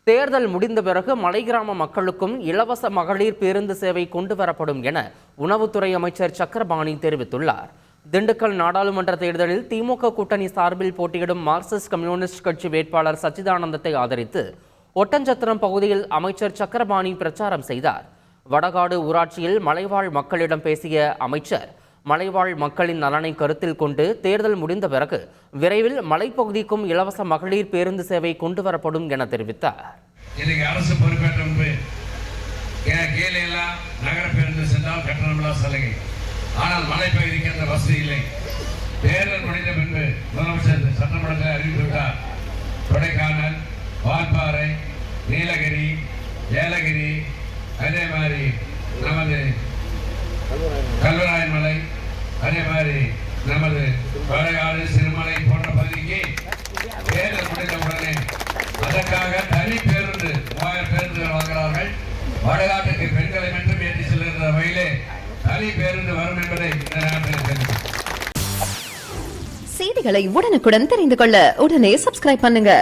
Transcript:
தேர்தல் முடிந்த பிறகு மலை கிராம மக்களுக்கும் இலவச மகளிர் பேருந்து சேவை கொண்டு வரப்படும் என உணவுத்துறை அமைச்சர் சக்கரபாணி தெரிவித்துள்ளார். திண்டுக்கல் நாடாளுமன்ற தேர்தலில் திமுக கூட்டணி சார்பில் போட்டியிடும் மார்க்சிஸ்ட் கம்யூனிஸ்ட் கட்சி வேட்பாளர் சச்சிதானந்தத்தை ஆதரித்து ஒட்டஞ்சத்திரம் பகுதியில் அமைச்சர் சக்கரபாணி பிரச்சாரம் செய்தார். வடகாடு ஊராட்சியில் மலைவாழ் மக்களிடம் பேசிய அமைச்சர், மலைவாழ் மக்களின் நலனை கருத்தில் கொண்டு தேர்தல் முடிந்த பிறகு விரைவில் மலைப்பகுதிக்கும் இலவச மகளிர் பேருந்து சேவை கொண்டு வரப்படும் என தெரிவித்தார். அரசு பொறுப்பேற்ற முன்பு கீழே எல்லாம் நகர பேருந்து சென்றால் கட்டணமில்லா சலுகை. ஆனால் மலைப்பகுதிக்கு அந்த வசதி இல்லை. தேர்தல் முடிந்த பின்பு முதலமைச்சர் சட்டமன்றத்தில் அறிவித்துவிட்டார். கொடைக்கானல், வால்பாறை, நீலகிரி, ஏலகிரி, அதே மாதிரி நமது கல்வராயன் மலை, அதே மாதிரி நமது வடகாடு, சிறுமலை போன்ற பகுதிக்கு தேர்தல் முடிந்த உடனே அதற்காக தனி பேருந்து 3000 பேருந்துகள் வாங்குகிறார்கள். வடகாட்டுக்கு பெண்களை மட்டும் ஏற்றி செல்கின்ற வகையிலே தனி பேருந்து வரும் என்பதை இந்த நேரத்தில் தெரிவிக்கிறேன். செய்திகளை உடனுக்குடன் தெரிந்து கொள்ள உடனே சப்ஸ்கிரைப் பண்ணுங்க.